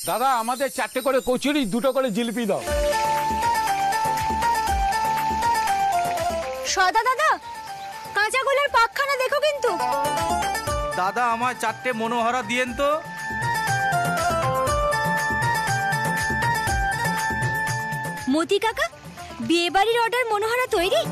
দাদা আমাদের 4টে করে কচুরি 2টো করে জিলিপি দাও। সদা দাদা কাঁচাগোলের পাকখানা দেখো কিন্তু। দাদা আমায় 4টে মনোহরা দিয়েন তো। মতি কাকা বিয়ে বাড়ির অর্ডার মনোহরা তৈরি?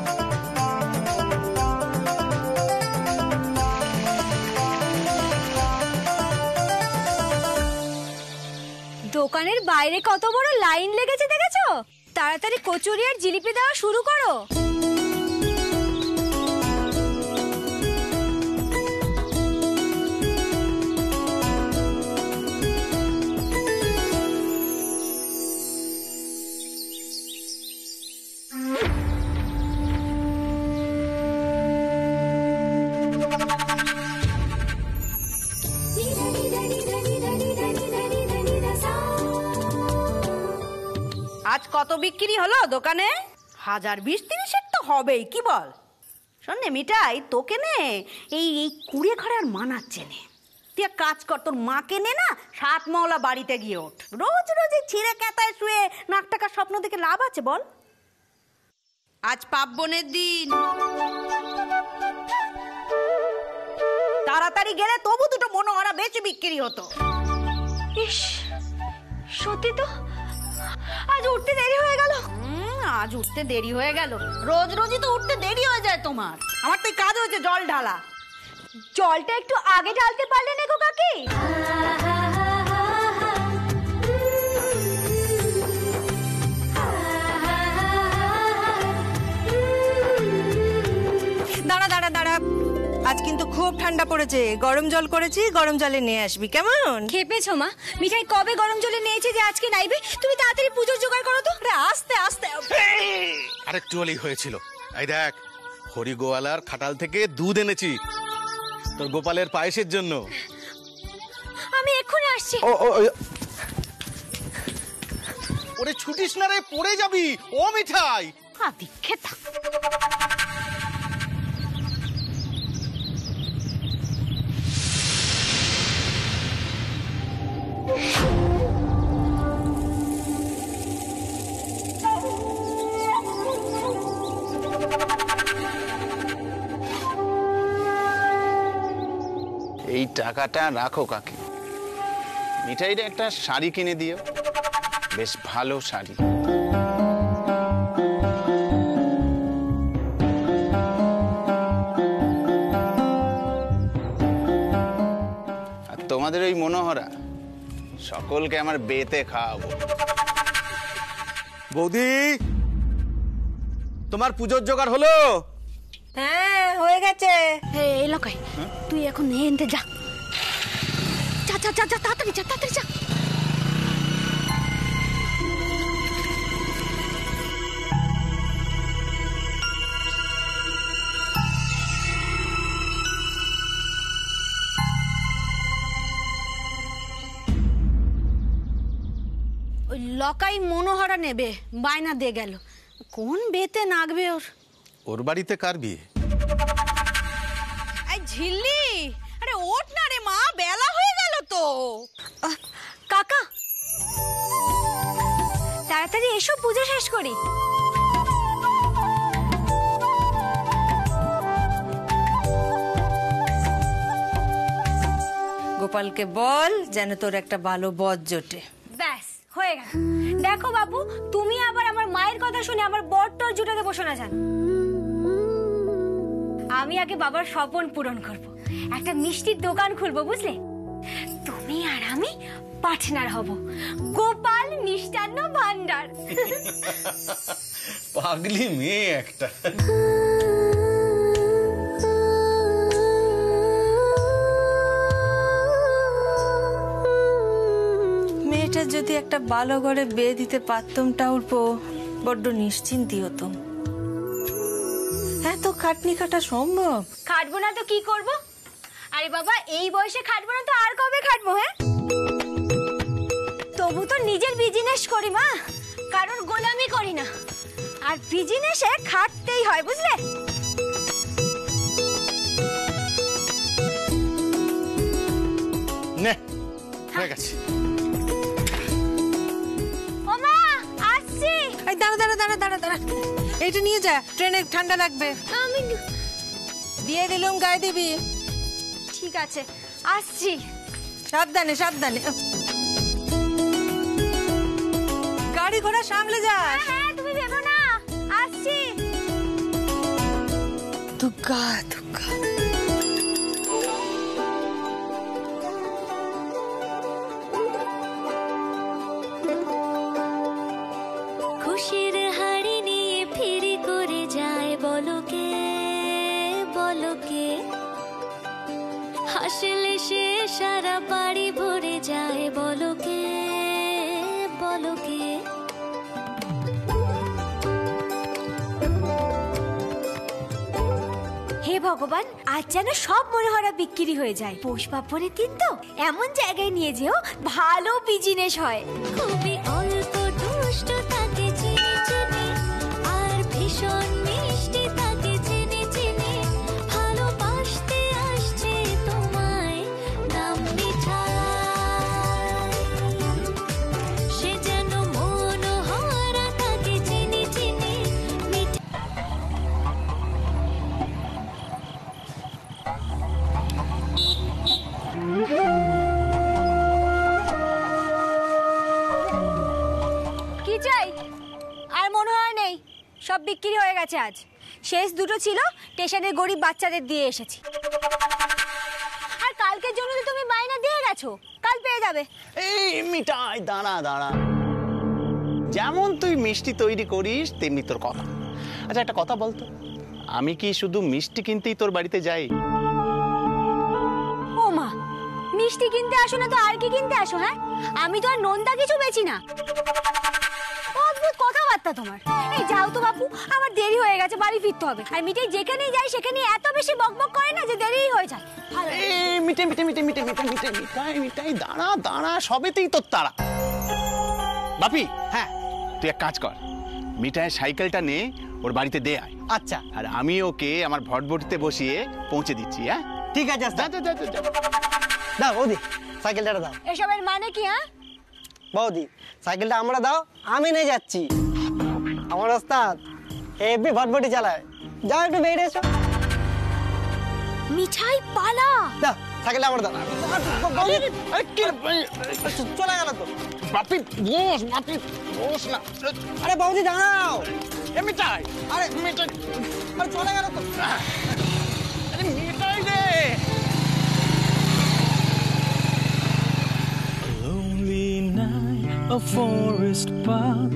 দোকানের বাইরে কত বড় লাইন লেগেছে দেখেছো? তাড়াতাড়ি কচুরি আর জিলিপি দেওয়া শুরু করো। আজ কত বিক্রি হলো দোকানে? 1000-20-30 তো হবেই, কি বল? শোনে মিঠাই, তোকে নে এই কুড়ে ঘরে আর মানাচ্ছে নে। তুই এক কাজ কর, তোর মাকে নে না 7 মহলা বাড়িতে গিয়ে ওঠ। রোজ রোজ ছিঁড়ে কেতায় শুয়ে নাক টাকার স্বপ্ন দেখে লাভ আছে বল? আজ পার্বণের দিন, তাড়াতাড়ি গেলে তবু 2টো মনোহরা বেশি বিক্রি হতো। ইস সত্যি তো আজ উঠতে দেরি হয়ে গেল। আজ উঠতে দেরি হয়ে গেল? রোজ রোজই তো উঠতে দেরি হয়ে যায় তোমার। আমার তো কাজ হয়েছে জল ঢালা। জলটা একটু আগে ঢালতে পারলে না গো কাকি? দাঁড়া দাঁড়া দাঁড়া, আজ কিন্তু খুব ঠান্ডা পড়েছে। গরম জল করেছি, গরম জলে নিয়ে আসবি কেমন? খেপেছো মা? মিঠাই কবে গরম জলে নিয়েছে যে আজকে নাইবে? তুমি তাড়াতাড়ি পুজোর জোগাড় করো তো। আস্তে আস্তে। আরেকটু হলেই হয়েছিল। এই দেখ, হরি গোয়ালার খাটাল থেকে দুধ এনেছি তোর গোপালের পায়েসের জন্য। আমি এক্ষুনি আসছি। ওরে ছুটিস না রে, পড়ে যাবি। ও মিঠাই খেতা এই টাকাটা রাখো কাকি, মিঠাইটা একটা শাড়ি কিনে দিও, বেশ ভালো শাড়ি। আর তোমাদের ওই মনোহরা সকলকে আমার বেতে খাওয়াবো। বৌদি, তোমার পুজোর জোগাড় হলো? হ্যাঁ হয়ে গেছে। এই লোকাই তুই এখন এনতে যা। যা যা যা তাড়াতাড়ি যা, তাড়াতাড়ি যা। ওই লকাই মনোহরা নেবে, বায়না দিয়ে গেল। কোন বেতে নাগবে ওর? ওর বাড়িতে কার বিয়ে? এই ঝিল্লি, আরে ওঠ না রে মা, বেলা হয়ে গেল তো। কাকা তাড়াতাড়ি এসো, পুজো শেষ করি। গোপালকে বল যেন তোর একটা ভালো বর জোটে। ব্যাস হয়ে গেল। দেখো বাবু, তুমি আবার আমার মায়ের কথা শুনে আমার বরটার জুটাতে বসো না জানো। আমি আগে বাবার স্বপ্ন পূরণ করব, একটা মিষ্টির দোকান খুলবো বুঝলে। তুমি আর আমি পার্টনার হব, গোপাল মিষ্টান্ন ভান্ডার। পাগলি মেয়ে একটা। মেয়েটার যদি একটা ভালো ঘরে বিয়ে দিতে পারতাম টাউরপো, বড্ড নিশ্চিন্তি হতাম। এত খাটনি খাটা সম্ভব? খাটবো না তো কি করব? আরে বাবা, এই বয়সে খাটবো না তো আর কবে খাটবো? হ্যাঁ, তবু তো নিজের বিজনেস করি মা, কারণ গোলামি করি না। আর বিজনেসে খাটতেই হয় বুঝলে। নে হয়ে গেছে। দাঁড়া দাঁড়া দাঁড়া দাঁড়া দাঁড়া, এইটা নিয়ে যা, ট্রেনে ঠান্ডা লাগবে। আমি দিয়ে দিলুম, গায়ে দিবি। ঠিক আছে, আসছি। সাবধানে সাবধানে, গাড়ি ঘোড়া সামলে যা। হ্যাঁ, তুমি ভেবো না, আসছি। দুগ্গা দুগ্গা। খুশির হাড়ি নিয়ে ফিরি করে যায় বলকে বলকে, হাসলে সে সারা বাড়ি ভরে যায় বলকে বলকে। হে ভগবান, আজ যেন সব মনোহরা বিক্রি হয়ে যায়। পৌষ পার্বণের দিন তো, এমন জায়গায় নিয়ে যেও ভালো বিজনেস হয়। খুবই অল্প দুষ্ট তাকে চিনি চিনি, আর ভীষণ মিষ্টি তাকে চিনি চিনি। ভালোবাসতে আসছে তোমায় নাম মিঠাই, সে যেন মনোহরা তাকে চিনি চিনি। কি চাই? আর মনোহরা নেই, সব বিক্রি হয়ে গেছে। আজ শেষ দুটো ছিল, স্টেশনের গরিব বাচ্চাদের দিয়ে এসেছি। আর কালকের জন্য তো তুমি বায়না দিয়ে গেছো, কাল পেয়ে যাবে। এই মিঠাই, দাঁড়া দাঁড়া, যেমন তুই মিষ্টি তৈরি করিস তেমনি তোর কথা। আচ্ছা একটা কথা বলতো, আমি কি শুধু মিষ্টি কিনতেই তোর বাড়িতে যাই? ও মা, মিষ্টি কিনতে আসো না তো আর কি কিনতে আসো? হ্যাঁ, আমি তো আর নোনতা কিছু বেচি না। অদ্ভুত কথাবার্তা তোমার। এই যাও তো বাপু, আমার দেরি হয়ে গেছে, বাড়ি ফিরতে হবে। আর মিঠাই যেখানেই যাই সেখানে এত বেশি বকবক করে না যে দেরিই হয়ে যায়। ভালো। এই মিঠাই মিঠাই মিঠাই মিঠাই মিঠাই মিঠাই মিঠাই মিঠাই, দাঁড়া দাঁড়া, সবেতেই তোর তারা। বাপি, হ্যাঁ, তুই এক কাজ কর, মিঠাইয়ের সাইকেলটা নে, ওর বাড়িতে দে আয়। আচ্ছা আর আমি ওকে আমার ভটভটিতে বসিয়ে পৌঁছে দিচ্ছি। হ্যাঁ ঠিক আছে। যা যা যা যা। দাও বৌদি, সাইকেলটা দাও। এসবের মানে কি? হ্যাঁ, বৌদি সাইকেলটা আমরা দাও, আমি নিয়ে যাচ্ছি। আমার ওস্তাদ হেভি ভটভটি চালায়, যাও একটু বেরিয়ে এসো। মিঠাই পালা। দাও সাইকেলটা আমরা দাও। বৌদি, চলে গেল তো। বাপি বস, বাপি বস না। আরে বৌদি দাঁড়াও। এ মিঠাই, আরে মিঠাই, আরে চলে গেল তো। আরে মিঠাই রে। Lonely night, a forest path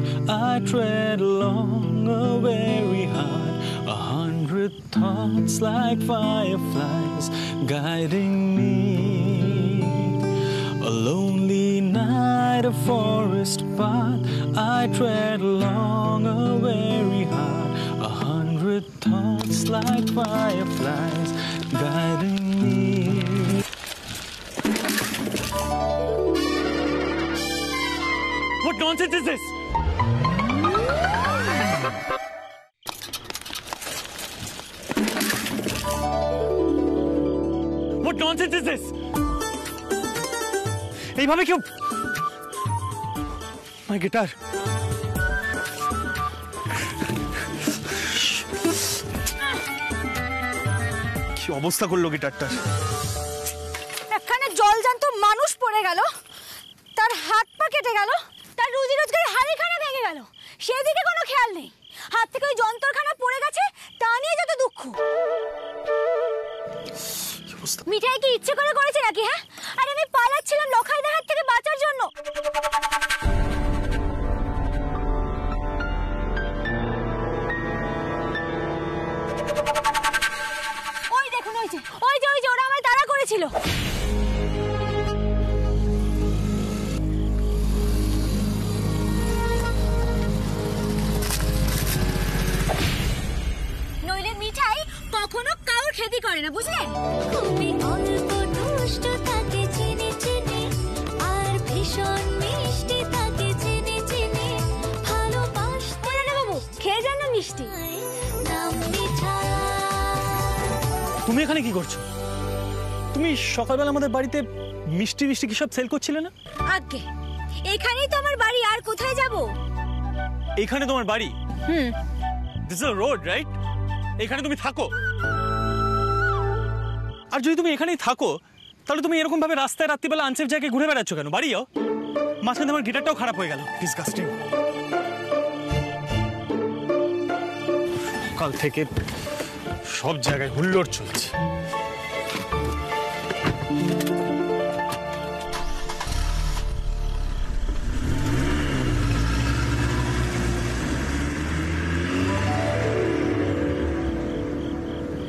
I tread along, a very hard, 100 thoughts like fireflies guiding me. A lonely night, a forest path I tread along, a very hard, 100 thoughts like fireflies guiding me. What nonsense is this? What nonsense is this? এইভাবে কেউ? My guitar. কি অবস্থা করলো গিটারটার? একখানে জলজান্ত মানুষ পড়ে গেল, তার হাত পা কেটে গেল, তার রুজি রোজগারের হাড়িখানা ভেঙে গেল, সেদিকে কোনো খেয়াল নেই। হাত থেকে ওই যন্ত্রখানা পড়ে গেছে, তা নিয়ে যত দুঃখ। মিঠাই কি ইচ্ছে করে করেছে নাকি? হ্যাঁ, আরে আমি পালাচ্ছিলাম লখাইদের হাত থেকে বাঁচার জন্য। ওই দেখুন, ওই যে ওই যে ওই যে ওরা আমায় তাড়া করেছিল। নইলে মিঠাই কখনো কারোর ক্ষতি করে না, বুঝলেন? খুবই অল্প দুষ্ট তাকে চিনি চিনি, আর ভীষণ মিষ্টি তাকে চিনি চিনি। ভালোবাসতে না বাবু, খেয়ে যান না মিষ্টি। নাম মিঠাই। তুমি এখানে কি করছো? তুমি সকালবেলা আমাদের বাড়িতে মিষ্টি মিষ্টি কি সব সেল করছিলে না? আগে এখানেই তো আমার বাড়ি, আর কোথায় যাব? এখানে তোমার বাড়ি? This is a road, right? এখানে তুমি থাকো? আর যদি তুমি এখানেই থাকো তাহলে তুমি এরকম ভাবে রাস্তায় রাত্রিবেলা আনসেফ জায়গায় ঘুরে বেড়াচ্ছ কেন? বাড়ি যাও। মাঝখানে আমার গিটারটাও খারাপ হয়ে গেল। ডিসগাস্টিং। কাল থেকে সব জায়গায় হুল্লোড় চলছে।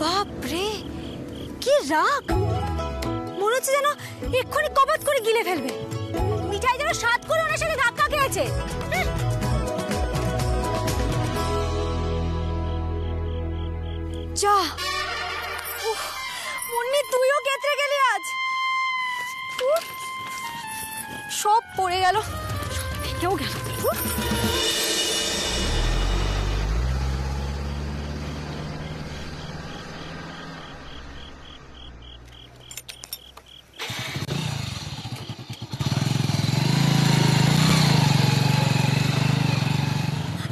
বাপরে কি রাগ, মনে হচ্ছে যেন এক্ষুনি কবাত করে গিলে ফেলবে। মিঠাই যেন সাত করে ওনার সাথে ধাক্কা খেয়েছে। যা, মুন্নি তুইও কেতরে গেলি আজ। সব পড়ে গেল, কেউ গেল।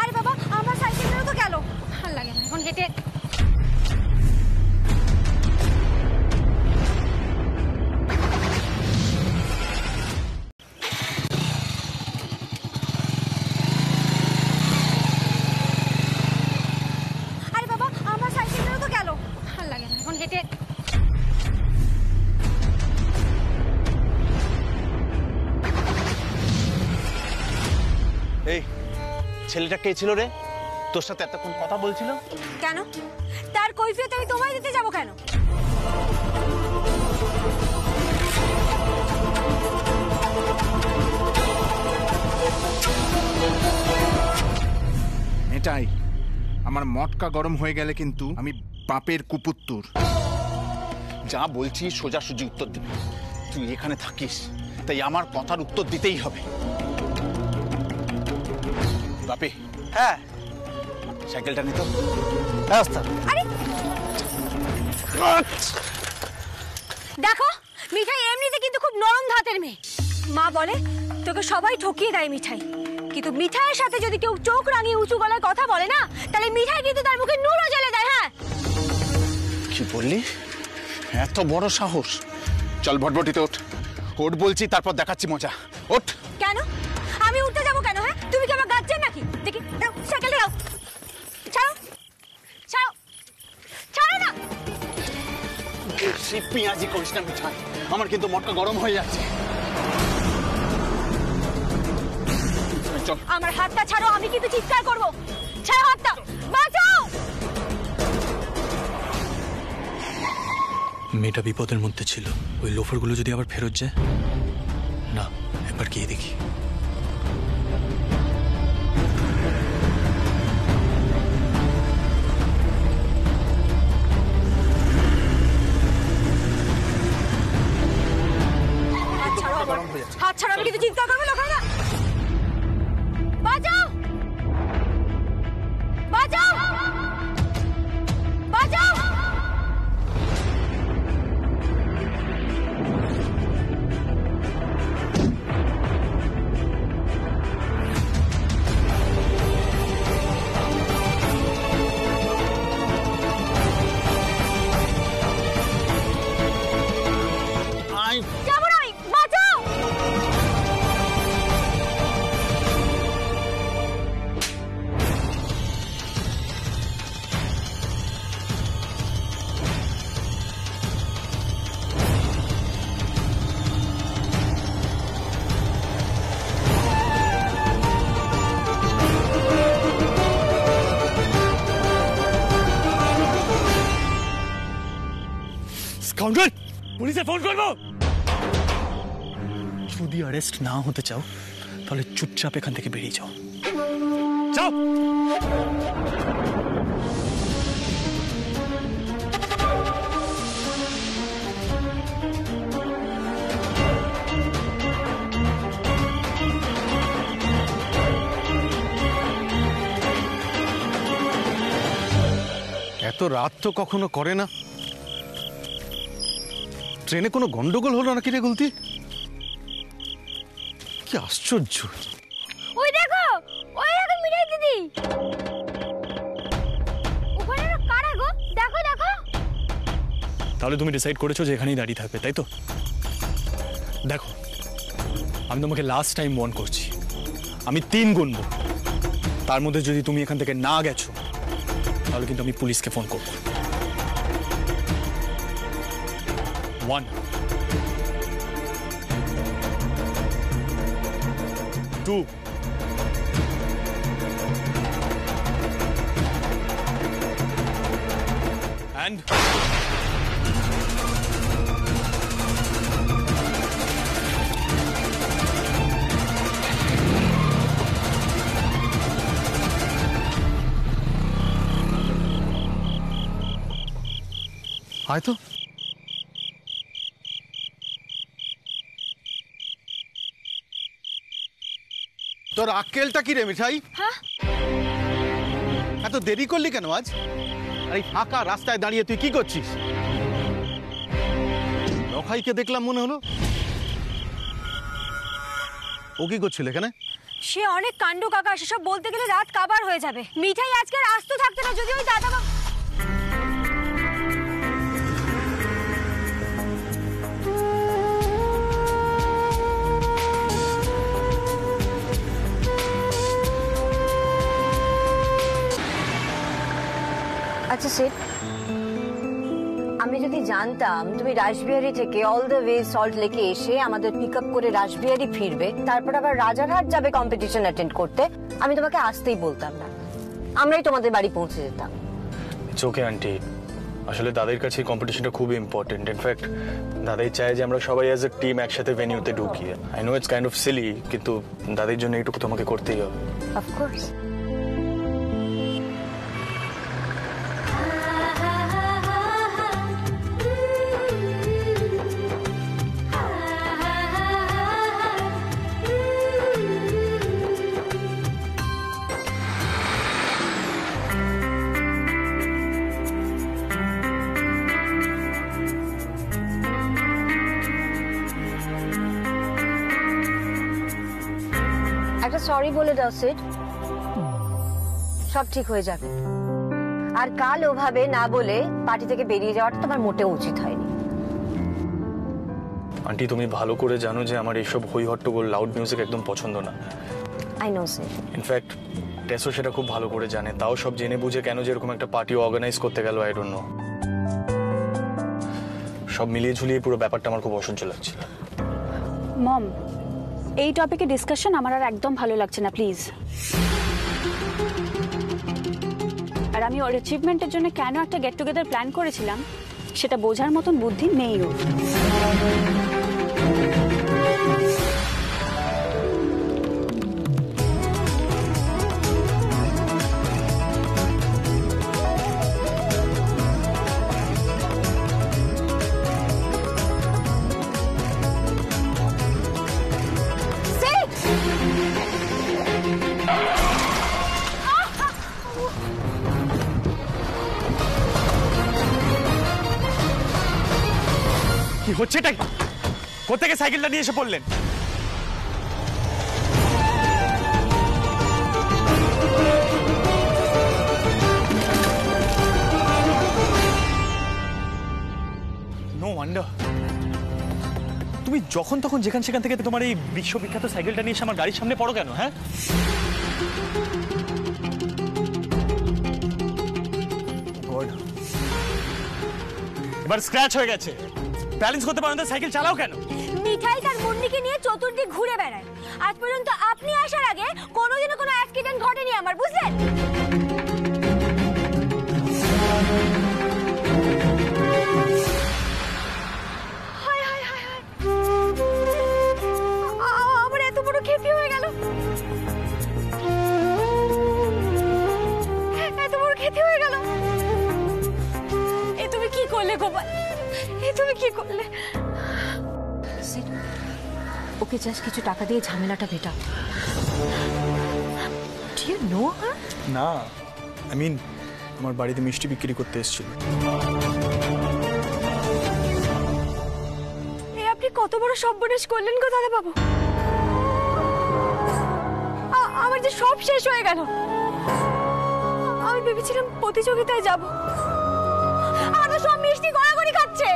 আরে বাবা, আমার সাইকেলটাও তো গেল। ভাল লাগে না এখন হেঁটে। এই ছেলেটা কে ছিল রে, তোর সাথে এতক্ষণ কথা বলছিল? কেন? তার কৈফিয়ত আমি তোমায় দিতে যাব কেন? এটাই আমার মটকা গরম হয়ে গেলে কিন্তু আমি বাপের কুপুত্তর। যা বলছি সোজাসুজি উত্তর দিবি। তুই এখানে থাকিস তাই আমার কথার উত্তর দিতেই হবে। বাপি, হ্যাঁ সাইকেলটা নিত ব্যবস্থা। আরে দেখো, মিঠাই এমনিতে কিন্তু খুব নরম ধাতের মেয়ে। মা বলে তোকে সবাই ঠকিয়ে দেয় মিঠাই, কিন্তু মিঠাইয়ের সাথে যদি কেউ চোখ রাঙিয়ে উঁচু গলায় কথা বলে না, তাহলে মিঠাই কিন্তু তার মুখে নুরও জ্বেলে দেয়। হ্যাঁ, কি বললি? এত বড় সাহস! চল ভটভটিতে ওঠ, ওঠ বলছি, তারপর দেখাচ্ছি মজা। ওঠ। কেন আমি উঠতে যাবো কেন? হ্যাঁ, তুমি কি আমার গাচ্ছেন নাকি? দেখি দাও, সাইকেলটা দাও। ছাড়ো ছাড়ো ছাড়ো না। বেশি পেঁয়াজি করিস না মিঠাই, আমার কিন্তু মটকা গরম হয়ে যাচ্ছে। চল। আমার হাতটা ছাড়ো, আমি কিন্তু চিৎকার করবো। ছাড়ো হাতটা, বাঁচাও। মেয়েটা বিপদের মধ্যে ছিল, ওই লোফারগুলো যদি আবার ফেরত যায় না, একবার গিয়ে দেখি। হাত ছাড়ো, আমি কিন্তু চিৎকার করবো। লোক না, বাঁচাও বাঁচাও বাঁচাও। যাবো না আমি, বাঁচাও। স্কাউন্ডার, পুলিশে ফোন করবো। যদি অ্যারেস্ট না হতে চাও তাহলে চুপচাপ এখান থেকে বেরিয়ে যাও। যাও। এত রাত তো কখনো করে না। ট্রেনে কোনো গন্ডগোল হলো নাকি রে গুলতি? কি আশ্চর্য! ওই দেখো মিঠাই দিদি, ওখানে কারা গো? দেখো দেখো। তাহলে তুমি ডিসাইড করেছো যে এখানেই দাঁড়িয়ে থাকবে, তাই তো? দেখো, আমি তোমাকে লাস্ট টাইম ওয়ার্ন করছি, আমি 3 গুনবো, তার মধ্যে যদি তুমি এখান থেকে না গেছো তাহলে কিন্তু আমি পুলিশকে ফোন করবো। 1 2 and হয়তো তোর আক্কেলটা কি রে মিঠাই? এত দেরি করলি কেন আজ? আর এই ফাঁকা রাস্তায় দাঁড়িয়ে তুই কি করছিস? লখাইকে দেখলাম মনে হলো। ও কি করছিল এখানে? সে অনেক কাণ্ড কাকা, সেসব বলতে গেলে রাত কাবার হয়ে যাবে। মিঠাই আজকে আর আসতে থাকতে না, যদি ওই দাদা বাবু। আচ্ছা সেট, আমি যদি জানতাম তুমি রাসবিহারী থেকে অল দ্য ওয়ে সল্ট লেকে এসে আমাদের পিক আপ করে রাসবিহারী ফিরবে, তারপর আবার রাজারহাট যাবে কম্পিটিশন অ্যাটেন্ড করতে, আমি তোমাকে আসতেই বলতাম না, আমরাই তোমাদের বাড়ি পৌঁছে যেতাম। ইটস ওকে আন্টি, আসলে দাদার কাছে কম্পিটিশনটা খুবই ইম্পর্টেন্ট। ইনফ্যাক্ট দাদাই চায় যে আমরা সবাই অ্যাজ এ টিম একসাথে ভেনিউতে ঢুকি। I know it's kind of silly, কিন্তু দাদার জন্য এইটুকু তোমাকে করতেই হবে। অফকোর্স। একটা সরি বলে দাও সেট, সব ঠিক হয়ে যাবে। আর কাল ওভাবে না বলে পার্টি থেকে বেরিয়ে যাওয়াটা তোমার মোটেও উচিত হয়নি। আন্টি তুমি ভালো করে জানো যে আমার এইসব হই হট্টগোল লাউড মিউজিক একদম পছন্দ না। I know set. ইনফ্যাক্ট টেসও সেটা খুব ভালো করে জানে, তাও সব জেনে বুঝে কেন যে এরকম একটা পার্টি অর্গানাইজ করতে গেল আই ডোন্ট নো। সব মিলিয়ে ঝুলিয়ে পুরো ব্যাপারটা আমার খুব অসহ্য লাগছে। মম, এই টপিকে ডিসকাশন আমার আর একদম ভালো লাগছে না, প্লিজ। আর আমি ওর অ্যাচিভমেন্টের জন্য কেন একটা গেট টুগেদার প্ল্যান করেছিলাম সেটা বোঝার মতন বুদ্ধি নেই ওর। কি হচ্ছেটা? কোথেকে সাইকেলটা নিয়ে এসে পড়লেন? নো ওয়ান্ডার তুমি যখন তখন যেখান সেখান থেকে তোমার এই বিশ্ববিখ্যাত সাইকেলটা নিয়ে এসে আমার গাড়ির সামনে পড়ো কেন? হ্যাঁ, এবার স্ক্র্যাচ হয়ে গেছে, ব্যালেন্স করতে পারো না, সাইকেল চালাও কেন? মিঠাই তার মুন্নিকে নিয়ে চতুর্দিক ঘুরে বেড়ায়। আজ পর্যন্ত আপনি আসার আগে কোনোদিনও কোনো অ্যাক্সিডেন্ট ঘটেনি আমার, বুঝলেন? আমার এত বড় ক্ষতি হয়ে গেল, এত বড় ক্ষতি হয়ে গেল। এ তুমি কি করলে গোপাল, এ তুমি কি করলে? ওকে জাস্ট কিছু টাকা দিয়ে ঝামেলাটা মেটাও। না, আই মিন আমার বাড়িতে মিষ্টি বিক্রি করতে এসেছিল। আপনি কত বড় সর্বনাশ করলেন গো দাদা বাবু, আমার যে সব শেষ হয়ে গেল। আমি ভেবেছিলাম প্রতিযোগিতায় যাব। আমাদের সব মিষ্টি গড়াগড়ি খাচ্ছে।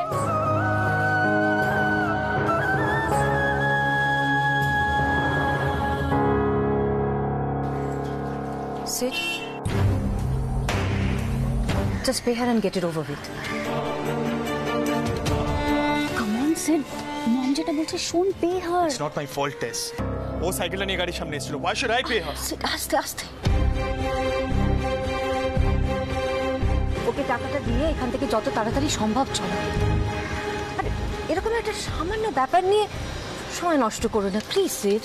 Sid, just pay her and get it over with. Come on, Sid. মম যেটা বলছে শোন, pay her. It's not my fault Tess. ও সাইকেলটা নিয়ে গাড়ির সামনে এসেছিল। Why should I pay her? Sid, আস্তে আস্তে। ওকে টাকাটা দিয়ে এখান থেকে যত তাড়াতাড়ি সম্ভব চলো। আর এরকম একটা সামান্য ব্যাপার নিয়ে সময় নষ্ট করো না please Sid.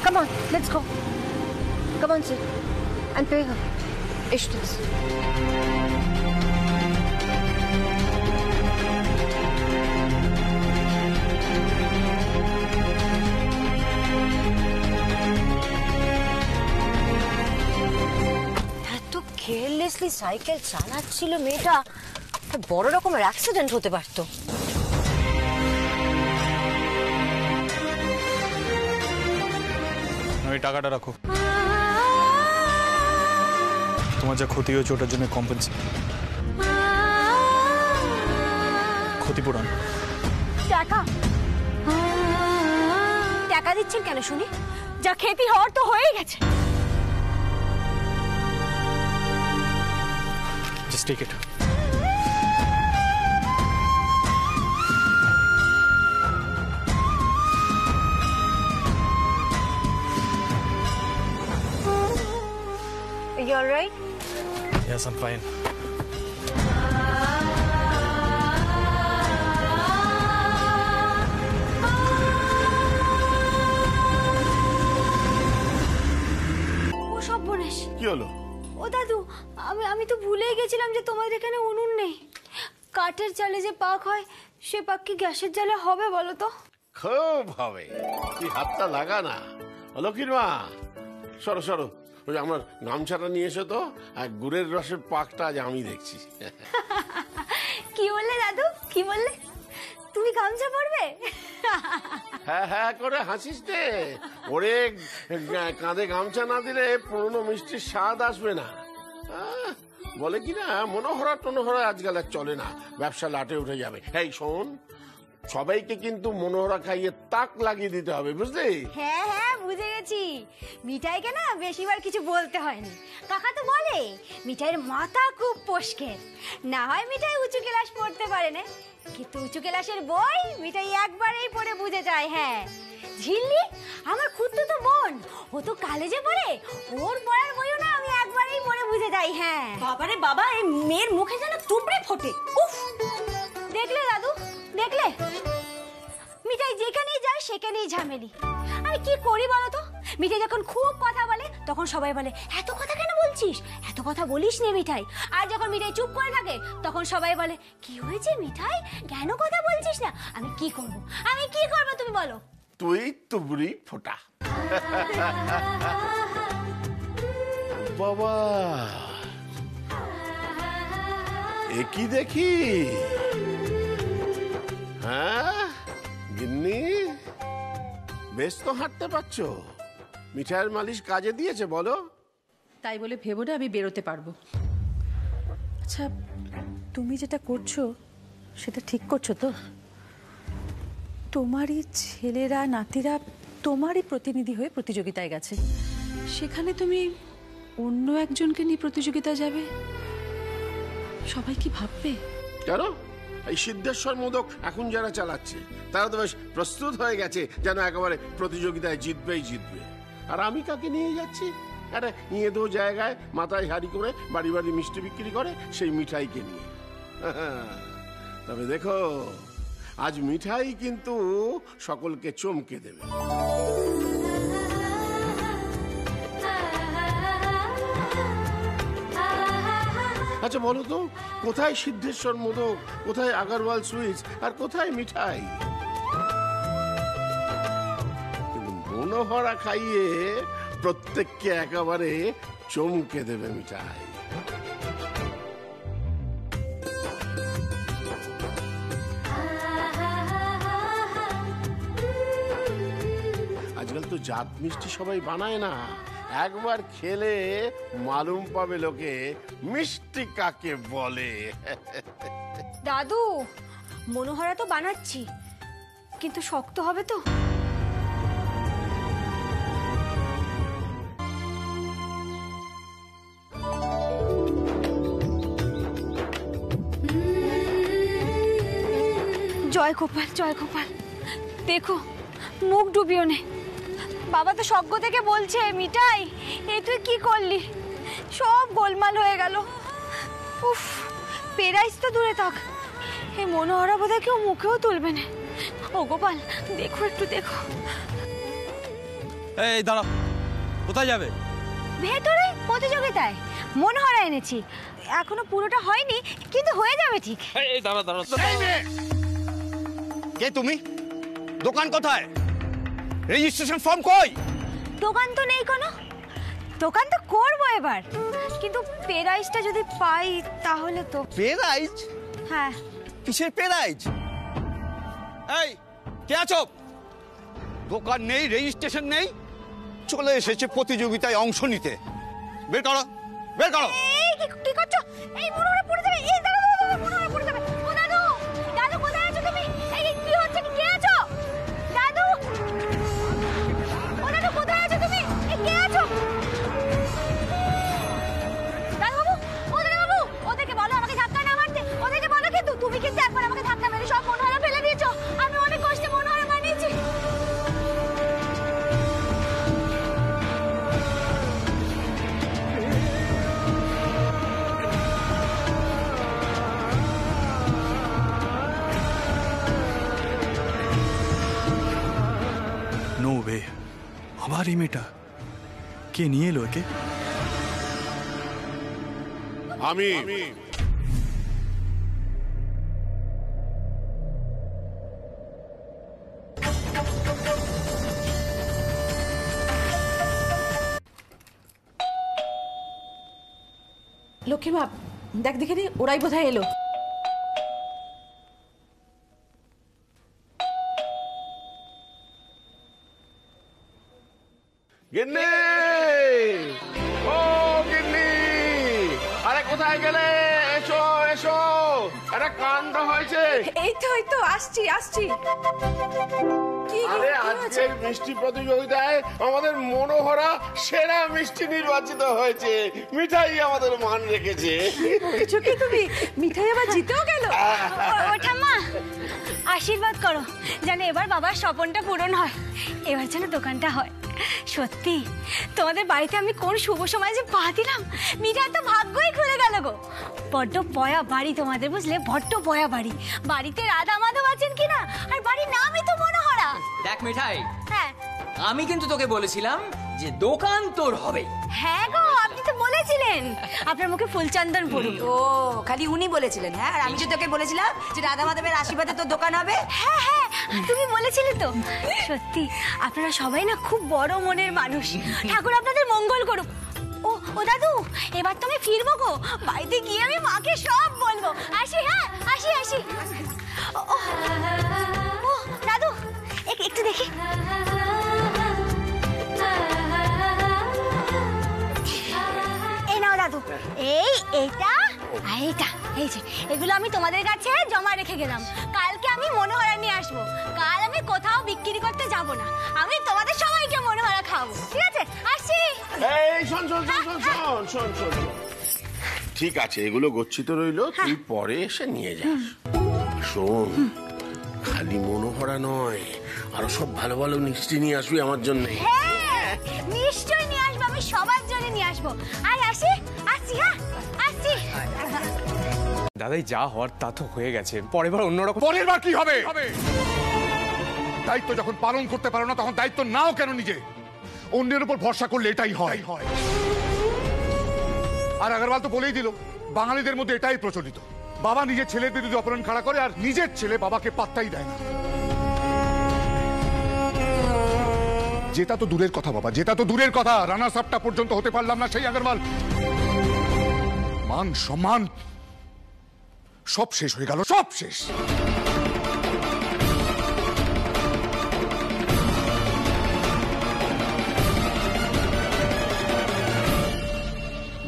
Come on, let's go. Come on Sid and pay her. Ishtis. এত কেয়ারলেসলি সাইকেল চালাচ্ছিল মেয়েটা, বড় রকমের অ্যাক্সিডেন্ট হতে পারতো। ওই টাকাটা রাখো। তোমার যা ক্ষতি হয়েছে ওটার জন্য ক্ষতিপূরণ। টাকা টাকা দিচ্ছেন কেন শুনি? যা ক্ষতি হওয়ার তো হয়েই গেছে। Just take it. Are you all right? Yes, I'm fine. ও সর্বনাশ। কি হলো? ও দাদু, আমি তো ভুলেই গেছিলাম যে তোমাদের এখানে উনুন নেই। কাঠের চালে যে পাক হয় সে পাক কি গ্যাসের জালে হবে বলো তো? খুব হবে, তুই হাতটা লাগা না। লক্ষ্মীর মা, সরো সরো, ওই আমার গামছাটা নিয়ে এসো তো। আর গুড়ের রসের পাকটা আজ আমি দেখছি। কি বললে দাদু, কি বললে? তুমি গামছা পরবে? হ্যাঁ হ্যাঁ করে হাসিস রে। ওরে কাঁধে গামছা না দিলে পুরনো মিষ্টির স্বাদ আসবে না। বলে কি না, মনোহরা টনোহরা আজকাল আর চলে না, ব্যবসা লাটে উঠে যাবে। এই শোন, সবাইকে কিন্তু মনোহরা খাইয়ে তাক লাগিয়ে দিতে হবে, বুঝলি? হ্যাঁ হ্যাঁ বুঝে গেছি। মিঠাইকে না বেশিবার কিছু বলতে হয়নি। কাকা তো বলে মিঠাইয়ের মাথা খুব পস্কের। না হয় মিঠাই উঁচু ক্লাস পড়তে পারে না, কিন্তু উঁচু ক্লাসের বই মিঠাই একবারেই পড়ে বুঝে যায়। হ্যাঁ ঝিল্লি আমার খুঁড়তুতো বোন, ও তো কলেজে পড়ে, ওর পড়ার বইও না আমি একবারেই পড়ে বুঝে যাই। হ্যাঁ বাবারে বাবা, এই মেয়ের মুখে যেন তুবড়ে ফোটে। উফ, দেখলে দাদু, দেখলে মিঠাই যেখানেই যায় সেখানেই ঝামেলি। আমি কি করি বলো তো? মিঠাই যখন খুব কথা বলে তখন সবাই বলে এত কথা কেন বলছিস, এত কথা বলিস নে মিঠাই। আর যখন মিঠাই চুপ করে থাকে তখন সবাই বলে কি হয়েছে মিঠাই, কেন কথা বলছিস না? আমি কি করব, আমি কি করব তুমি বলো? তুই তুবড়ি ফোটা। বাবা, এ কি দেখি? হ্যাঁ গিন্নি, বেশ তো হাঁটতে পারছো। মিঠাইয়ের মালিশ কাজে দিয়েছে বলো? তাই বলে ভেবো না আমি বেরোতে পারবো। আচ্ছা, তুমি যেটা করছো সেটা ঠিক করছো তো? তোমারই ছেলেরা নাতিরা তোমারই প্রতিনিধি হয়ে প্রতিযোগিতায় গেছে, সেখানে তুমি অন্য একজনকে নিয়ে প্রতিযোগিতায় যাবে, সবাই কি ভাববে? কেন? এই সিদ্ধেশ্বর মোদক এখন যারা চালাচ্ছে তারা তো বেশ প্রস্তুত হয়ে গেছে, যেন একেবারে প্রতিযোগিতায় জিতবেই জিতবে। আর আমি কাকে নিয়ে যাচ্ছি? আরে নিয়ে দো জায়গায় মাথায় হাড়ি করে বাড়ি বাড়ি মিষ্টি বিক্রি করে সেই মিঠাইকে নিয়ে। তবে দেখো, আজ মিঠাই কিন্তু সকলকে চমকে দেবে। আচ্ছা বলো তো, কোথায় সিদ্ধেশ্বর মোদক, কোথায় আগারওয়াল সুইটস, আর কোথায় মিঠাই? মনোহরা খাইয়ে প্রত্যেককে একেবারে চমকে দেবে মিঠাই। আজকাল তো জাত মিষ্টি সবাই বানায় না, একবার খেলে মালুম পাবে লোকে মিষ্টি কাকে বলে। দাদু, মনোহরা তো বানাচ্ছি, কিন্তু শক্ত হবে তো? জয় গোপাল, জয় গোপাল। দেখো, মুখ ডুবিও নে। বাবা তো স্বর্গ থেকে বলছে, মিঠাই এই তুই কি করলি, সব গোলমাল হয়ে গেল। উফ, পেরাইস তো দূরে থাক, এই মনোহরা বোধহয় কেউ মুখেও তুলবে না। ও গোপাল, দেখো একটু দেখো। এই দাঁড়াও, কোথায় যাবে? ভেতরে প্রতিযোগিতায় মনোহরা এনেছি, এখনো পুরোটা হয়নি, কিন্তু হয়ে যাবে ঠিক। এই দাঁড়া দাঁড়া। কে তুমি? দোকান কোথায়? রেজিস্ট্রেশন ফর্ম কই? দোকান তো নেই কোনো, দোকান তো করবো এবার, কিন্তু প্রাইজটা যদি পাই তাহলে তো। প্রাইজ? হ্যাঁ। কিসের প্রাইজ? এই কে আছো? দোকান নেই, রেজিস্ট্রেশন নেই, চলে এসেছে প্রতিযোগিতায় অংশ নিতে। বের করো, বের করো। এই কি করছো? এই মনোহরা পড়ে যাবে। এই দাঁড়াও, মনোহরা পড়ে যাবে। ও দাদু, দাদু কোথায় আছো তুমি? এই কি হচ্ছে, কে আছো? দাদু, ও দাদু কোথায় আছো তুমি? এই কে আছো? দাদু বাবু, ও দাদু বাবু, ওদেরকে বলো আমাকে ধাক্কা না মারতে। ওদেরকে বলো, কিন্তু তুমি কিন্তু একবার আমাকে ধাক্কা মেরে সব মনোহরা ফেলে দিয়েছো। আমি অনেক কষ্টে মনোহরা বানিয়েছি। নো ওয়ে, আবার এই মেয়েটা কে নিয়ে এলো একে? আমি লক্ষ্মীর মা, দেখ দেখে নি, ওরাই বোধহয় এলো। গিন্নি, ও গিন্নি, আরে কোথায় গেলে? এসো এসো, একটা কাণ্ড হয়েছে। এই তো আসছি আসছি। আরে আজকের মিষ্টি প্রতিযোগিতায় আমাদের মনোহরা সেরা মিষ্টি নির্বাচিত হয়েছে। মিঠাই আমাদের মান রেখেছে। কিছু কি তুমি? মিঠাই আবার জিতেও গেল। ও ঠাম্মা, আশীর্বাদ করো যেন এবার বাবার স্বপ্নটা পূরণ হয়, এবার যেন দোকানটা হয়। সত্যি তোমাদের বাড়িতে আমি কোন শুভ সময় যে পা দিলাম, মিঠাই তো ভাগ্যই খুলে গেল গো। বড্ড পয়া বাড়ি তোমাদের, বুঝলে, বড্ড পয়া বাড়ি। বাড়িতে রাধা মাধব আছেন কিনা, আর বাড়ির নামই তো মনোহরা। দেখ মিঠাই, হ্যাঁ আমি কিন্তু তোকে বলেছিলাম যে দোকান তোর হবে। হ্যাঁ গো, আপনি তো বলেছিলেন আপনার মুখে ফুলচন্দন পড়ুক। ও খালি উনি বলেছিলেন? হ্যাঁ, আর আমি যে তোকে বলেছিলাম যে রাধা মাধবের আশীর্বাদে তোর দোকান হবে। হ্যাঁ হ্যাঁ, তুমি বলেছিলে তো। সত্যি আপনারা সবাই না খুব বড় মনের মানুষ। ঠাকুর আপনাদের মঙ্গল করুক। ও ও দাদু, এবার তো আমি ফিরবো গো, বাড়িতে গিয়ে আমি মাকে সব বলবো। আসি, হ্যাঁ আসি আসি। ও দাদু, একটু দেখি। এই নাও দাদু, এইটা আর এইটা, এই যে এগুলো আমি তোমাদের কাছে জমা রেখে গেলাম। কালকে আমি মনোহরা নিয়ে আসবো। কাল আমি কোথাও বিক্রি করতে যাব না, আমি তোমাদের সবাইকে মনোহরা খাওয়াবো। ঠিক আছে, আসি। এই শোন শোন শোন শোন শোন শোন শোন, ঠিক আছে, এগুলো গচ্ছিত রইলো, তুই পরে এসে নিয়ে যাস। শোন, খালি মনোহরা নয়, আরো সব ভালো ভালো মিষ্টি নিয়ে আসবি আমার জন্য। হ্যাঁ, নিশ্চয়ই নিয়ে আসবো, আমি সবার জন্য নিয়ে আসবো। আর আসি, আসি, হ্যাঁ আসি। দাদাই, যা হওয়ার তা তো হয়ে গেছে, পরের বার অন্যরকম। পরের বার কি হবে? দায়িত্ব যখন পালন করতে পারো না, তখন দায়িত্ব নাও কেন নিজে? অন্যের উপর ভরসা করলে এটাই হয়। আর আগরওয়াল তো বলেই দিল, বাঙালিদের মধ্যে এটাই প্রচলিত, বাবা নিজের ছেলের বিরুদ্ধে অপরাধ খাড়া করে, আর নিজের ছেলে বাবাকে পাত্তাই দেয় না। যেটা তো দূরের কথা বাবা, যেটা তো দূরের কথা, রানার্স আপটা পর্যন্ত হতে পারলাম না সেই আগরওয়াল। মান সম্মান সব শেষ হয়ে গেল, সব শেষ।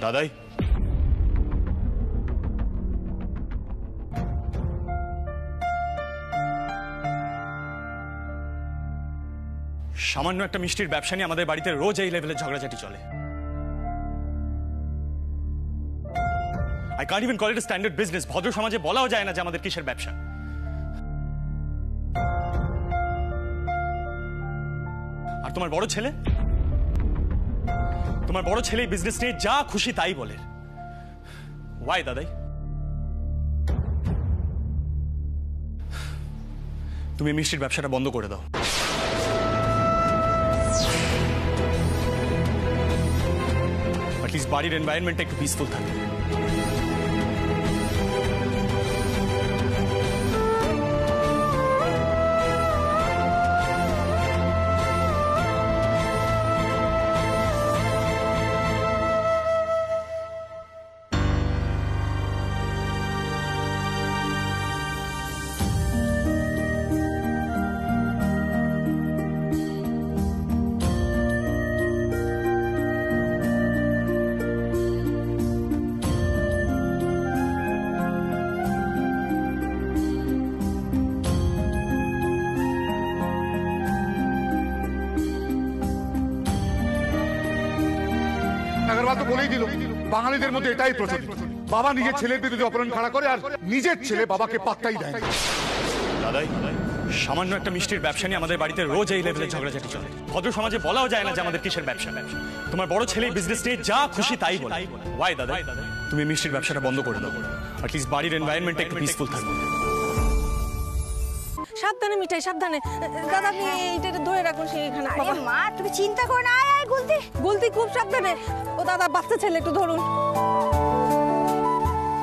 দাদাই, সামান্য একটা মিষ্টির ব্যবসা নিয়ে আমাদের বাড়িতে রোজ এই লেভেলের ঝগড়াঝাটি চলে। I can't even call it a standard business. ভদ্র সমাজে বলাও যায় না যে আমাদের কিসের ব্যবসা। আর তোমার বড় ছেলে, তোমার বড় ছেলে বিজনেস নিয়ে যা খুশি তাই বলে। Why, দাদাই? তুমি মিষ্টির ব্যবসাটা বন্ধ করে দাও। অ্যাটলিস্ট বাড়ির এনভায়রনমেন্টটা একটু পিসফুল থাকে। আগরওয়াল তো বলেই দিল বাঙালিদের মধ্যে এটাই প্রচলিত, বাবা নিজের ছেলের বিরুদ্ধে অপরাধ খাড়া করে আর নিজের ছেলে বাবাকে পাত্তাই দেয় না। দাদাই, সামান্য একটা মিষ্টির ব্যবসা নিয়ে আমাদের বাড়িতে রোজ এই লেভেলের ঝগড়াঝাটি চলে। ভদ্র সমাজে বলাও যায় না যে আমাদের কিসের ব্যবসা। তোমার বড় ছেলে বিজনেস নিয়ে যা খুশি তাই বলে। Why, দাদাই? তুমি মিষ্টির ব্যবসাটা বন্ধ করে দাও। অ্যাটলিস্ট বাড়ির এনভায়রনমেন্টটা একটু পিসফুল থাকবে। সাবধানে মিঠাই, সাবধানে। দাদা আপনি এইটা ধরে রাখুন সেইখানে। আরে মা তুমি চিন্তা করো না। আয় আয় গুলতি, গুলতি খুব সাবধানে। ও দাদা বাচ্চা ছেলে, একটু ধরুন।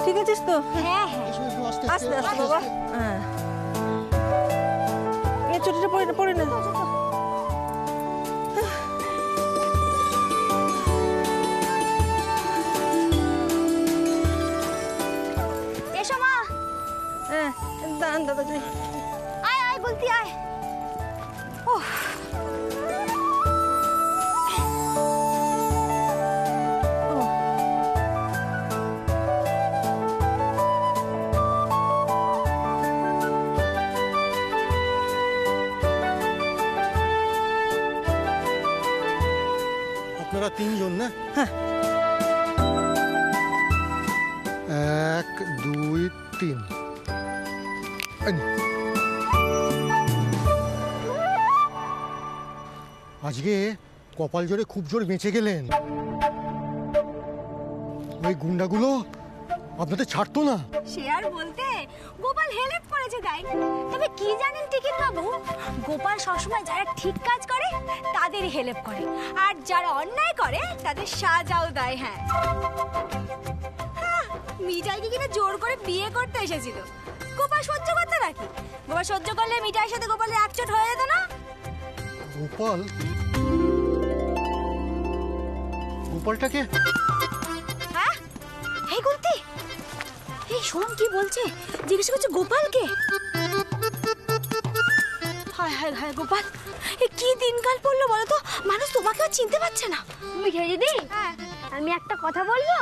ঠিক আছিস তো? হ্যাঁ হ্যাঁ, আস্তে আস্তে বাবা। হ্যাঁ, এই চটিটা পরে না। এসো মা। হ্যাঁ দাঁড়ান দাদা। আয় আয় গুলতি আয়। ওহ আপনারা তিনজন না? হ্যাঁ। 1 2 3। আজকে কপাল জোরে খুব জোর বেঁচে গেলেন। ওই গুন্ডাগুলো আপনাদের ছাড়তো না। সে আর বলতে, গোপাল হেল্প করেছে তাই। তবে কি জানেন টিকিট বাবু, গোপাল সবসময় যারা ঠিক কাজ করে তাদেরই হেল্প করে, আর যারা অন্যায় করে তাদের সাজাও দেয়। হ্যাঁ, মিঠাইকে কিনা জোর করে বিয়ে করতে এসেছিল। গোপাল সহ্য করতে নাকি? গোপাল সহ্য করলে মিঠাইয়ের সাথে গোপালের একচোট হয়ে যেত না? গোপাল? গোপালটাকে? হ্যাঁ, এই গুলতি, এই শোন কি বলছে, জিজ্ঞেস করছে গোপালকে। হায় হায় হায় গোপাল, এ কি দিনকাল পড়লো বলো তো, মানুষ তোমাকেও চিনতে পারছে না। মিঠাই দিদি, আমি একটা কথা বলবো,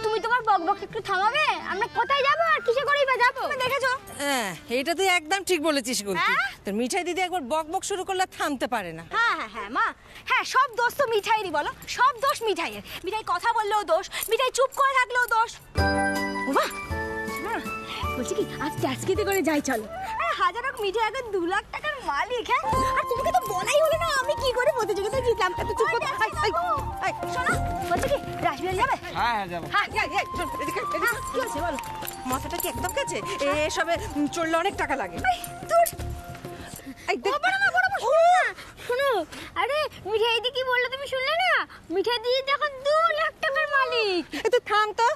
তুমি তোমার বকবক একটু থামাবে? আমরা কোথায় যাবো আর কিসে করেই বা যাবো? দেখেছো? হ্যাঁ, এটা তুই একদম ঠিক বলেছিস গুলতি। তোর মিঠাই দিদি একবার বকবক শুরু করলে থামতে পারে না। হ্যাঁ হ্যাঁ হ্যাঁ মা, হ্যাঁ সব দোষ তো মিঠাইরই বলো, সব দোষ মিঠাইয়ের। মিঠাই কথা বললেও দোষ, মিঠাই চুপ করে থাকলেও দোষ। মা বলছি কি, আজ ট্যাক্স খেতে করে যাই চলো। আরে হাজার হোক মিঠাই এখন 2 লাখ টাকার মালিক। হ্যাঁ, আর তোমাকে তো বলাই হলো না আমি কি করে প্রতিযোগিতায় জিতলাম। এত চুপ করে শোনো, বলছি কি রাসবিহারী যাবে? হ্যাঁ হ্যাঁ যাবো। হ্যাঁ কি আছে বলো? মাথাটা কি একদম কাছে? এসবে চললে অনেক টাকা লাগে। তোর শোনো, আরে মিঠাই দিদি কি বললো তুমি শুনলে না? মিঠাই দিদি এখন 2 লাখ টাকার মালিক। তুই থাম তো,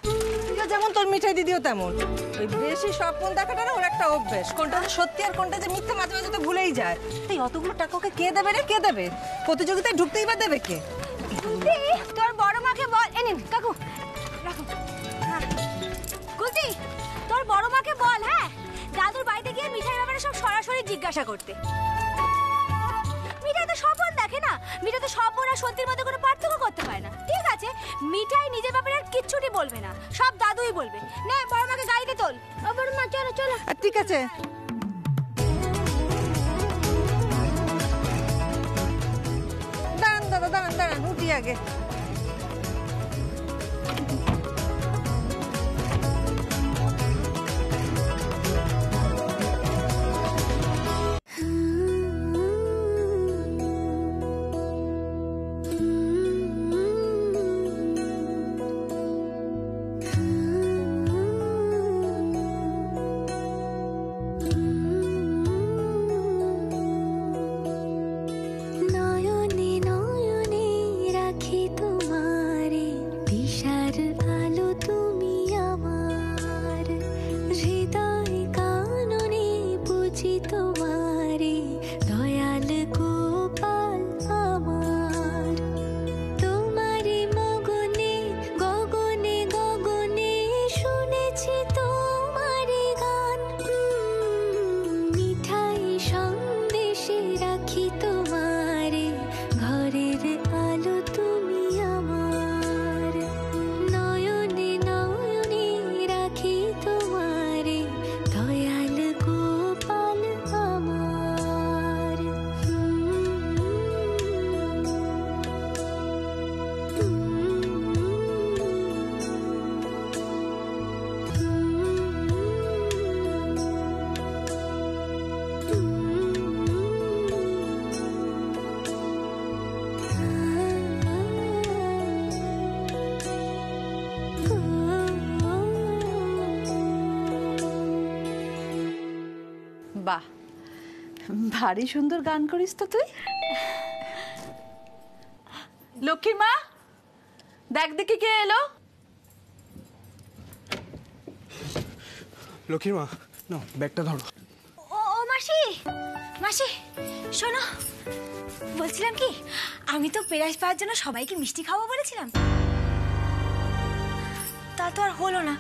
তুইও যেমন তোর মিঠাই দিদিও তেমন। ওই বেশি স্বপ্ন দেখাটা না ওর একটা অভ্যেস। কোনটা সত্যি আর কোনটা যে মিথ্যে মাঝে মাঝে তো ভুলেই যায়। তুই অতগুলো টাকা ওকে কে দেবে রে? কে দেবে? প্রতিযোগিতায় ঢুকতেই বা দেবে কে? তোর বড় মাকে বল। এ নিন কাকু, রাখো। গুলতি, তোর বড় মাকে বল হ্যাঁ দাদুর বাড়িতে গিয়ে মিঠাই ব্যাপারে সব সরাসরি জিজ্ঞাসা করতে। মিঠাই তো স্বপ্ন দেখে না, মিঠাই তো স্বপ্ন আর সত্যির মধ্যে কোনো পার্থক্য করতে পারে না। ঠিক আছে, মিঠাই নিজের ব্যাপারে আর বলবে না, সব দাদুই বলবে। নে বড় মাকে গাড়িতে তোল। ও বড় মা চলো চলো। ঠিক আছে। দাঁড়ান দাদা, দাঁড়ান দাঁড়ান, উঠি আগে। নয়নে নয়নে রাখি তোমারে, দিশার আলো তুমি আমার, হৃদয় কাননে বুঝি তোমারে, দয়াল গোপাল আমার। তোমারে মগনে গগনে গগনে শুনেছি তোমারে গান, মিঠাই সন্দেশে রাখি তোমারে, ঘরের আলো তুমি আমার। নয়নে নয়নে রাখি তোমারে, দয়াল গোপাল আমার। বাহ, ভারী সুন্দর গান করিস তো তুই। লক্ষ্মী মা, দেখ দেখি কে এলো। লক্ষ্মীর মা, না ব্যাগটা ধরো। ও মাসি, মাসি শোনো, বলছিলাম কি, আমি তো পেরাস পাওয়ার জন্য সবাইকে মিষ্টি খাওয়াবো বলেছিলাম, তা তো আর হলো না।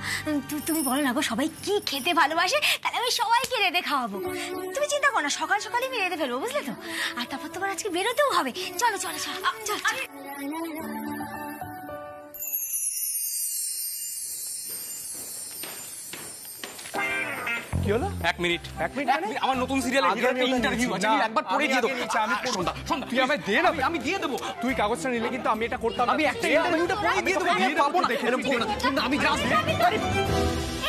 তুমি বলো না গো, সবাই কি খেতে ভালোবাসে, তাহলে আমি সবাইকে রেঁধে খাওয়াবো। তুমি চিন্তা করো না, সকাল সকালই আমি রেঁধে ফেলবো, বুঝলে তো? আর তারপর তোমার আজকে বেরোতেও হবে। চলো চলো চলো চলো। কি হলো? এক মিনিট আমার নতুন সিরিয়ালের হিরোর ইন্টারভিউ আছে, আমি একবার পড়ে দিয়ে দেবো। আমি সন্ধ্যা তুই আমায় দে না। আমি দিয়ে দেবো। তুই কাগজটা নিলে কিন্তু আমি এটা করতাম না। আমি একটা ইন্টারভিউটা পড়ে দিয়ে দেবো। আমি পাবো না, এরকম করো না। আমি জাস্ট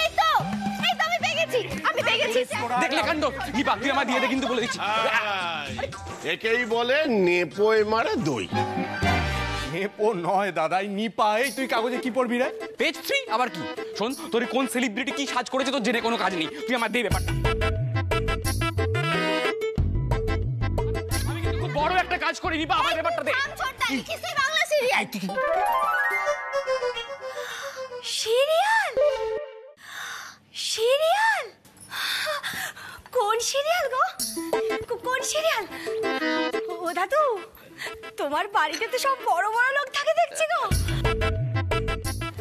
এই তো আমি পেয়ে গেছি, আমি পেয়ে গেছি। দেখলে কাণ্ড। নিপা, তুই আমার দিয়ে দে কিন্তু, বলে দিচ্ছি। একেই বলে নেপোয় মারে দই। নেপো নয় দাদাই, নিপা। এই তুই কাগজে কি পড়বি রে? পেজ 3 আবার কি? শোন, তোর কোন সেলিব্রিটি কি সাজ করেছে তোর জেনে কোনো কাজ নেই, তুই আমার দে ব্যাপারটা। আমি কিন্তু খুব বড় একটা কাজ করি, নিপা আমার ব্যাপারটা দে। কিসে বাংলা সিরিয়াল? সিরিয়াল? সিরিয়াল? কোন সিরিয়াল গো? কোন সিরিয়াল? ও দাদু, তোমার বাড়িতে তো সব বড় বড় লোক থাকে দেখছি গো।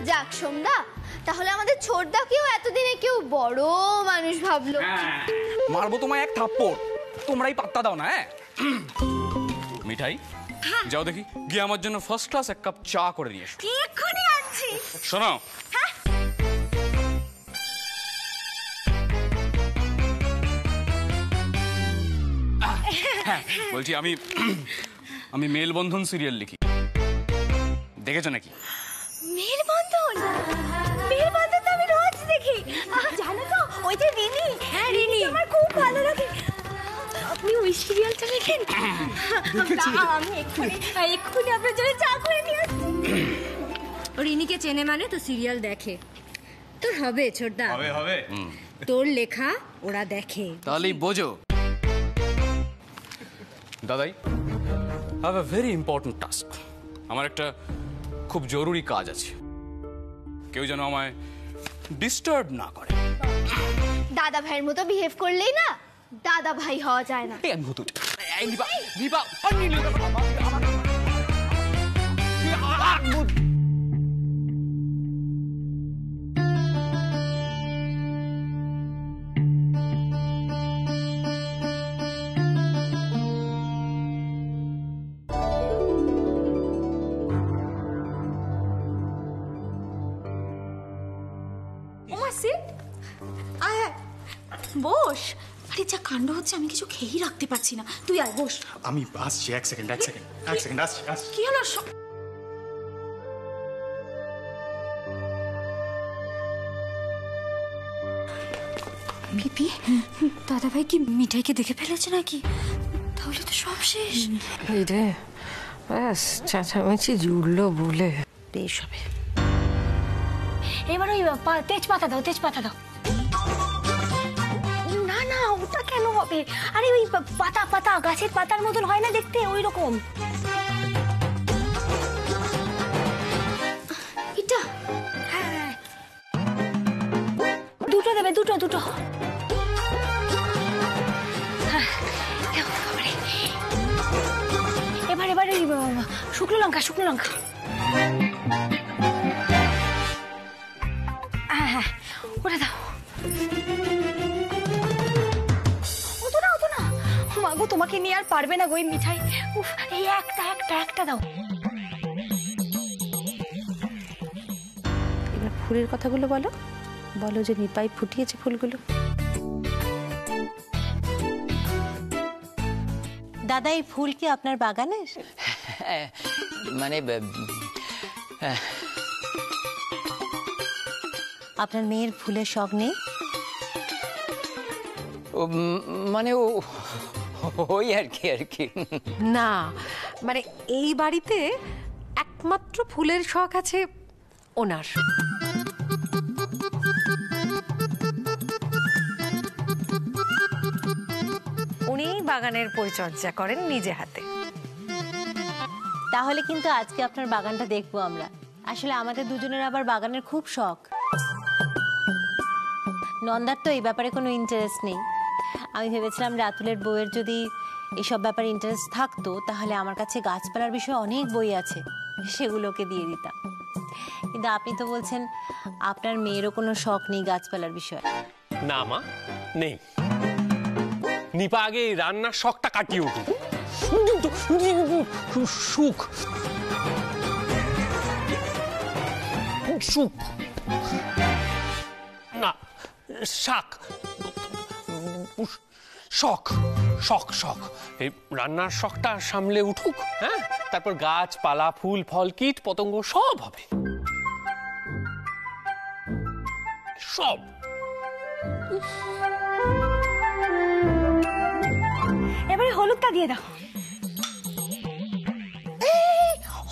যাক সোমদা, তাহলে আমাদের ছোটদাকেও এতদিনে কেউ বড় মানুষ ভাবলো। মারবো তোমায় এক থাপ্পড়, তোমরাই পাত্তা দাও না। হ্যাঁ মিঠাই, যাও দেখি গিয়ে আমার জন্য ফার্স্ট ক্লাস এক কাপ চা করে নিয়ে এসো। এক্ষুনি আনছি। শোনো, হ্যাঁ বলছি, আমি মেলবন্ধন সিরিয়াল লিখি, দেখেছো নাকি? মেলবন্ধন? মেলবন্ধন তো আমি রোজ দেখি। জানো তো, ওই যে রিনি। হ্যাঁ রিনি আমার খুব ভালো লাগে। আপনি ওই সিরিয়ালটা লেখেন? আমি এক্ষুনি আপনার জন্য চা করে নিয়ে আসছি। রিনিকে চেনে মানে তো সিরিয়াল দেখে। তোর হবে ছোটদা, হবে। তোর লেখা ওরা দেখে, তাহলেই বোঝো। দাদাই, I have a very important task. আমার একটা খুব জরুরি কাজ আছে, কেউ যেন আমায় ডিস্টার্ব না করে। দাদা ভাইয়ের মতো বিহেভ করলেই না দাদা ভাই হওয়া যায় না। এই আমি ভূত। এই নিপা, বস। আরে যা কাণ্ড হচ্ছে, আমি কিছু খেয়েই রাখতে পারছি না। তুই আয় বস। আমি আসছি, এক সেকেন্ড আসছি। কি হলো? বিপি, দাদাভাই কি মিঠাইকে দেখে ফেলেছে নাকি? তাহলে তো সব শেষ। এই রে, ব্যাস চেঁচামেচি জুড়লো বলে বেশ হবে। এবার ওই তেজপাতা দাও, তেজপাতা দাও। না না, ওটা কেন হবে? আরে ওই পাতা পাতা, গাছের পাতার মতন হয় না দেখতে, ওই রকম। এটা হ্যাঁ, দুটো দেবে, দুটো দুটো। এবার এবার ওই শুকনো লঙ্কা, শুকনো লঙ্কা। হ্যাঁ, ওটা দাও। অত না মাগো, তোমাকে নিয়ে আর পারবে না গো এই মিঠাই। উফ, এই একটা দাও। এবার ফুলের কথাগুলো বলো, বলো যে নিপাই ফুটিয়েছে ফুলগুলো। দাদা, এই ফুল কি আপনার বাগানের? মানে আপনার মেয়ের ফুলের শখ নেই? মানে ওই আর কি। না, মানে এই বাড়িতে একমাত্র ফুলের শখ আছে ওনার। উনি বাগানের পরিচর্যা করেন নিজে হাতে। তাহলে কিন্তু আজকে আপনার বাগানটা দেখবো আমরা। আসলে আমাদের দুজনের আবার বাগানের খুব শখ। নন্দার তো এই ব্যাপারে কোনো ইন্টারেস্ট নেই। আমি ভেবেছিলাম রাতুলের বইয়ের যদি এসব ব্যাপারে ইন্টারেস্ট থাকতো তাহলে আমার কাছে গাছপালার বিষয়ে অনেক বই আছে, সেগুলোকে দিয়ে দিতাম। কিন্তু আপনি তো বলছেন আপনার মেয়েরও কোনো শখ নেই গাছপালার বিষয়ে। না মা, নেই। নিপা আগে রান্নার শখটা কাটিয়ে উঠুক। সুখ সুখ না, শাক, শখ শখ শখ। এই রান্নার শখটা সামলে উঠুক, হ্যাঁ, তারপর গাছপালা, ফুল ফল, কীট পতঙ্গ সব হবে, সব। এবারে হলুদটা দিয়ে দাও।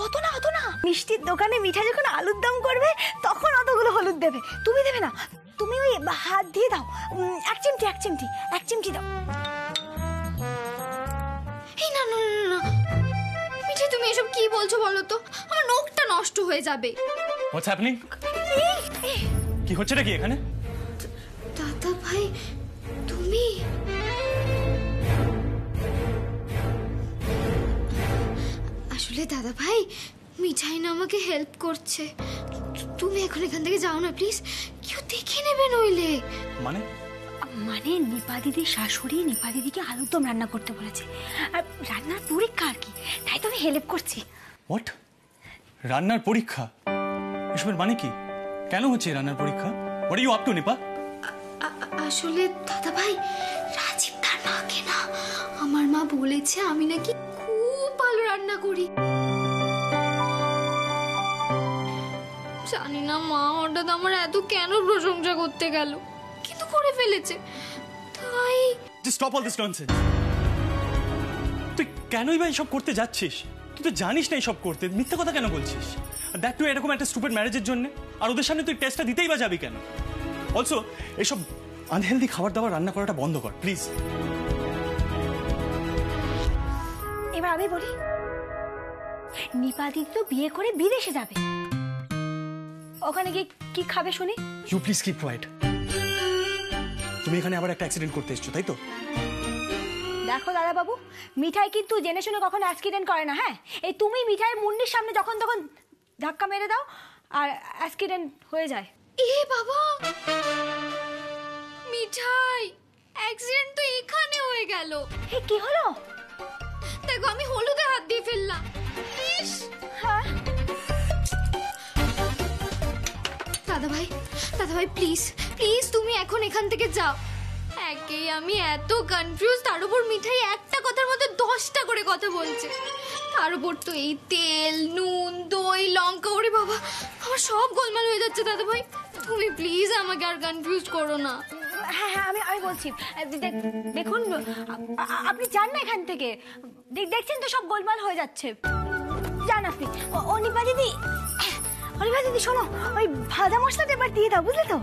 অত না, মিষ্টির দোকানে মিঠাই যখন আলুর দম করবে তখন অতগুলো হলুদ দেবে। তুমি দেবে না, তুমি ওই হাত দিয়ে দাও। এক চিমটি দাও। এই না, মিঠাই তুমি এসব কি বলছো বলো তো? আমার নখটা নষ্ট হয়ে যাবে। What's happening? কি হচ্ছে নাকি এখানে? দাদা ভাই, তুমি আসলে দাদা ভাই, মিঠাই না আমাকে হেল্প করছে। তুমি এখন এখান থেকে যাও না প্লিজ, কেউ দেখে নেবে নইলে। মানে নিপা দিদির শাশুড়ি নিপা দিদিকে আলুর দম রান্না করতে বলেছে, আর রান্নার পরীক্ষা আর কি, তাই তো আমি হেল্প করছি। হোয়াট? রান্নার পরীক্ষা? এসবের মানে কি? কেন হচ্ছে রান্নার পরীক্ষা? What are you up to Nipa? আসলে দাদা ভাই, রাজীব তার মাকে না, আমার মা বলেছে আমি নাকি খুব ভালো রান্না করি। জানি না মা হঠাৎ আমার এত কেন প্রশংসা করতে গেল, কিন্তু করে ফেলেছে। তাই just stop all this nonsense. তুই কেনই বা এসব করতে যাচ্ছিস? তুই তো জানিস না এসব করতে, মিথ্যা কথা কেন বলছিস? আর দ্যাট টু এরকম একটা স্টুপিড ম্যারেজের জন্য। আর ওদের সামনে তুই টেস্টটা দিতেই বা যাবি কেন? অলসো এসব আনহেলদি খাবার দাবার রান্না করাটা বন্ধ কর প্লিজ। এবার আমি বলি, নিপা দিদি তো বিয়ে করে বিদেশে যাবে, ওখানে গিয়ে কি খাবে শুনি? You please keep quiet. তুমি এখানে আবার একটা অ্যাক্সিডেন্ট করতে এসছো, তাই তো? দেখো দাদা বাবু, মিঠাই কিন্তু জেনে শুনে কখনো অ্যাক্সিডেন্ট করে না। হ্যাঁ, এই তুমি মিঠাই মুন্নির সামনে যখন তখন ধাক্কা মেরে দাও আর অ্যাক্সিডেন্ট হয়ে যায়। এ বাবা, মিঠাই অ্যাক্সিডেন্ট তো এখানে হয়ে গেল। এ কি হলো? দেখো আমি হলুদে হাত দিয়ে ফেললাম। ইস, হ্যাঁ। দাদা ভাই প্লিজ প্লিজ তুমি এখন এখান থেকে যাও। থেকেই আমি এত কনফিউজ, তার উপর মিঠাই একটা কথার মধ্যে 10টা করে কথা বলছে, তার উপর তো এই তেল নুন দই লঙ্কা, ওরে বাবা আমার সব গোলমাল হয়ে যাচ্ছে দাদা ভাই, তুমি প্লিজ আমাকে আর কনফিউজ করো না। হ্যাঁ হ্যাঁ আমি বলছি, দেখুন আপনি যান না এখান থেকে, দেখছেন তো সব গোলমাল হয়ে যাচ্ছে, যান আপনি। অনিপা দিদি, অনিপা দিদি শোনো, ওই ভাজা মশলাটা এবার দিয়ে দাও, বুঝলে তো?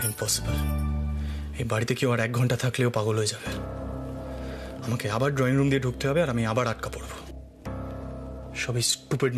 ইম্পসিবল, এই বাড়িতে কেউ আর 1 ঘন্টা থাকলেও পাগল হয়ে যাবে। আমাকে আবার ড্রয়িং রুম দিয়ে ঢুকতে হবে আর আমি আবার আটকা পড়বো। সবই স্টুপিড